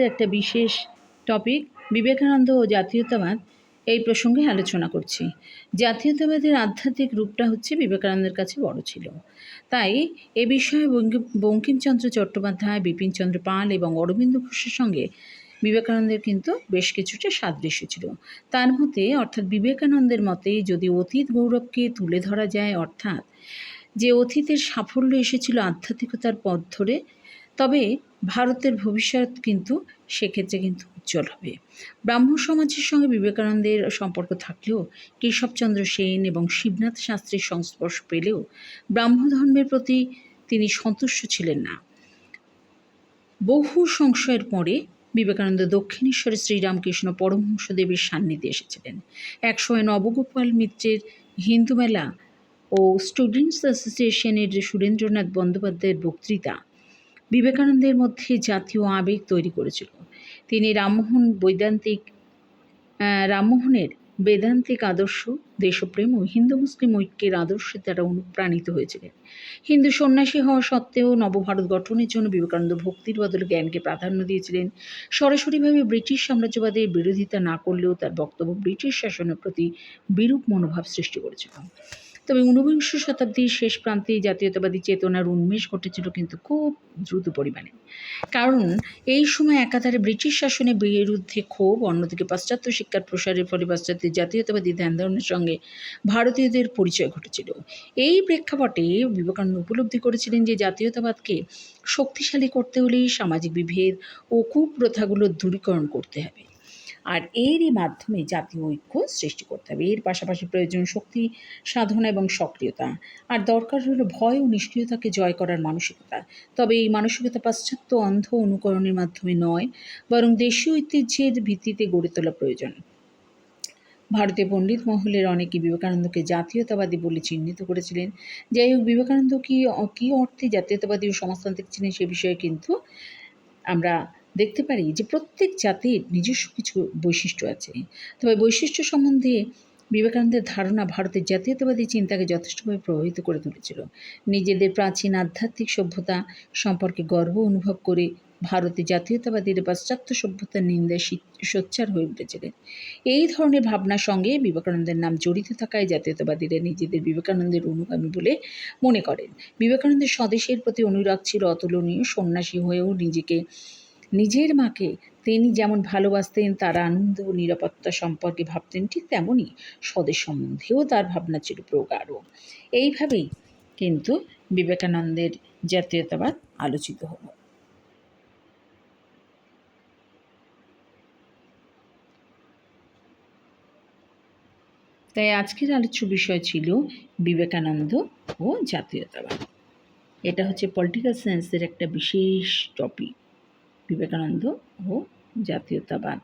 একটা বিশেষ টপিক বিবেকানন্দ ও জাতীয়তাবাদ, এই প্রসঙ্গে আলোচনা করছি। জাতীয়তাবাদের আধ্যাত্মিক রূপটা হচ্ছে বিবেকানন্দের কাছে বড় ছিল। তাই এ বিষয়ে বঙ্কিমচন্দ্র চট্টোপাধ্যায়, বিপিনচন্দ্র পাল এবং অরবিন্দ ঘোষের সঙ্গে বিবেকানন্দের কিন্তু বেশ কিছুটা সাদৃশ্য ছিল। তার মতে, অর্থাৎ বিবেকানন্দের মতে, যদি অতীত গৌরবকে তুলে ধরা যায়, অর্থাৎ যে অতীতের সাফল্য এসেছিল আধ্যাত্মিকতার পথ ধরে, তবে ভারতের ভবিষ্যৎ কিন্তু সেক্ষেত্রে কিন্তু উজ্জ্বল হবে। ব্রাহ্ম সমাজের সঙ্গে বিবেকানন্দের সম্পর্ক থাকলেও কেশবচন্দ্র সেন এবং শিবনাথ শাস্ত্রীর সংস্পর্শ পেলেও ব্রাহ্মধর্মের প্রতি তিনি সন্তুষ্ট ছিলেন না। বহু সংশয়ের পরে বিবেকানন্দ দক্ষিণেশ্বরে শ্রীরামকৃষ্ণ পরমহংসদেবের সান্নিধ্যে এসেছিলেন। একসময় নবগোপাল মিত্রের হিন্দু মেলা ও স্টুডেন্টস অ্যাসোসিয়েশনের সুরেন্দ্রনাথ বন্দ্যোপাধ্যায়ের বক্তৃতা বিবেকানন্দের মধ্যে জাতীয় আবেগ তৈরি করেছিল। তিনি রামমোহনের বেদান্তিক আদর্শ, দেশপ্রেম ও হিন্দু মুসলিম ঐক্যের আদর্শের দ্বারা অনুপ্রাণিত হয়েছিলেন। হিন্দু সন্ন্যাসী হওয়া সত্ত্বেও নবভারত গঠনের জন্য বিবেকানন্দ ভক্তির বদলে জ্ঞানকে প্রাধান্য দিয়েছিলেন। সরাসরিভাবে ব্রিটিশ সাম্রাজ্যবাদের বিরোধিতা না করলেও তার বক্তব্য ব্রিটিশ শাসনের প্রতি বিরূপ মনোভাব সৃষ্টি করেছিল। তবে ঊনবিংশ শতাব্দীর শেষ প্রান্তে জাতীয়তাবাদী চেতনার উন্মেষ ঘটেছিল, কিন্তু খুব দ্রুত পরিমাণে। কারণ এই সময় একাধারে ব্রিটিশ শাসনের বিরুদ্ধে ক্ষোভ, অন্যদিকে পাশ্চাত্য শিক্ষার প্রসারের ফলে পাশ্চাত্যের জাতীয়তাবাদী ধ্যান-ধারণার সঙ্গে ভারতীয়দের পরিচয় ঘটেছিল। এই প্রেক্ষাপটে বিবেকানন্দ উপলব্ধি করেছিলেন যে জাতীয়তাবাদকে শক্তিশালী করতে হলে সামাজিক বিভেদ ও কুপ্রথাগুলো দূরীকরণ করতে হবে, আর এরই মাধ্যমে জাতীয় ঐক্য সৃষ্টি করতে হবে। এর পাশাপাশি প্রয়োজন শক্তি সাধনা এবং সক্রিয়তা, আর দরকার হলো ভয় ও নিষ্ক্রিয়তাকে জয় করার মানসিকতা। তবে এই মানসিকতা পাশ্চাত্য অন্ধ অনুকরণের মাধ্যমে নয়, বরং দেশীয় ঐতিহ্যের ভিত্তিতে গড়ে তোলা প্রয়োজন। ভারতীয় পণ্ডিত মহলের অনেকে বিবেকানন্দকে জাতীয়তাবাদী বলে চিহ্নিত করেছিলেন। যাই হোক, বিবেকানন্দ কী অর্থে জাতীয়তাবাদী ও সমাজতান্ত্রিক ছিলেন সে বিষয়ে কিন্তু আমরা দেখতে পারি যে প্রত্যেক জাতির নিজস্ব কিছু বৈশিষ্ট্য আছে। তবে বৈশিষ্ট্য সম্বন্ধে বিবেকানন্দের ধারণা ভারতের জাতীয়তাবাদী চিন্তাকে যথেষ্টভাবে প্রভাবিত করে তুলেছিল। নিজেদের প্রাচীন আধ্যাত্মিক সভ্যতা সম্পর্কে গর্ব অনুভব করে ভারতে জাতীয়তাবাদীরা পাশ্চাত্য সভ্যতার নিন্দায় সোচ্চার হয়ে উঠেছিলেন। এই ধরনের ভাবনার সঙ্গে বিবেকানন্দের নাম জড়িত থাকায় জাতীয়তাবাদীরা নিজেদের বিবেকানন্দের অনুগামী বলে মনে করেন। বিবেকানন্দের স্বদেশের প্রতি অনুরাগ ছিল অতুলনীয়। সন্ন্যাসী হয়েও নিজের মাকে তিনি যেমন ভালোবাসতেন, তার আনন্দ ও নিরাপত্তা সম্পর্কে ভাবতেন, ঠিক তেমনই স্বদেশ সম্বন্ধেও তার ভাবনা ছিল প্রগাঢ়। এইভাবেই কিন্তু বিবেকানন্দের জাতীয়তাবাদ আলোচিত হলো। তাই আজকের আলোচ্য বিষয় ছিল বিবেকানন্দ ও জাতীয়তাবাদ। এটা হচ্ছে পলিটিক্যাল সায়েন্সের একটা বিশেষ টপিক, বিবেকানন্দ ও জাতীয়তাবাদ।